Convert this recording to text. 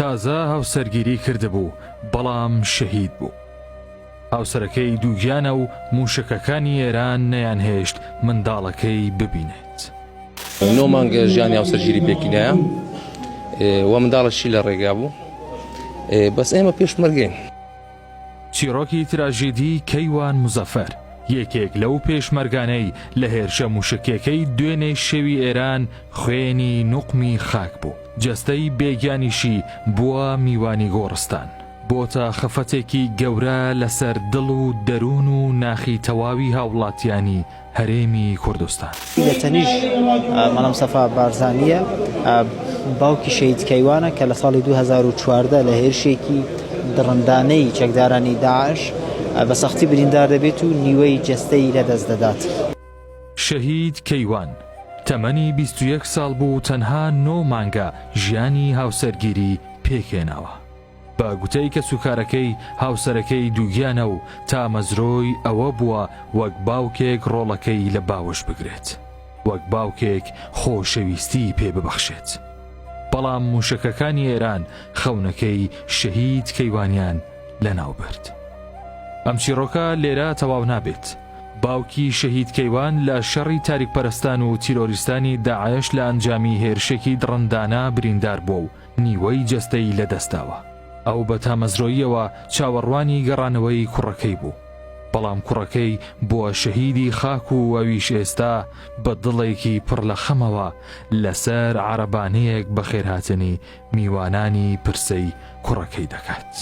تازە هاوسەرگیری کردبوو بەڵام شەهید بوو. هاوسەرەکەی دووگیانە و موشکەکانی ئێران نەیانهێشت منداڵەکەی ببینێت. 9 مانگە ژیانی هاوسەرگیری پێکینایە و منداڵەشی لە ڕێگا بوو، بەس ئێمە پێشمەرگەین. چیرۆکی تراژێدی کەیوان مزەفەر یەکێک لەو پێشمەرگانەی لە هێرشە موشکێکەی دوێنێ شەوی ئێران خوێنی نوقمی خاک بوو. جەستەی بێگیانیشی بووە میوانی گۆڕستان، بۆتە خەفەتێکی گەورە لەسەر دڵ و دەروون و ناخی تەواوی هاوڵاتیانی هەرێمی کوردستان. لە تەنیژ مەڵەم سەفا بارزانیە باوکی شەهید کەیوانە کە لە ساڵی 2014 لە هێرشێکی دڕندانەی چەکدارانی داعش بە سەختی بریندار دەبێت و نیوەی جەستەی لەدەست دەدات. شەهید کەیوان تەمەنی 21 ساڵ بوو، تەنها 9 مانگە ژیانی هاوسەرگیری پێکێناوە. بە گوتەی کە سوکارەکەی هاوسەرەکەی دووگیانە و تا مەزرۆی ئەوە بووە وەک باوکێک ڕۆڵەکەی لە باوەش بگرێت، وەک باوکێک خۆشەویستی پێ ببەخشێت. بەڵام موشکەکانی ئێران خەونەکەی شەهید کەیوانیان لەناو برد. ئەم چیرۆکە لێرە تەواو نابێت. باوکی شەهید کەیوان لە شەڕی تاریکپەرستان و تیرۆریستانی داعش لە ئەنجامی هێرشێکی دڕندانە بریندار بووە و نیوەی جەستەی لەدەستاوە. ئەو بە تامەزرۆییەوە چاوەڕوانی گەڕانەوەی کوڕەکەی بوو، بەڵام کوڕەکەی بووە شەهیدی خاک و ئەویش ئێستا بە دڵێکی پڕ لە خەمەوە لەسەر عەرەبانەیەک بەخێرهاتنی میوانانی پرسەی کوڕەکەی دەکات.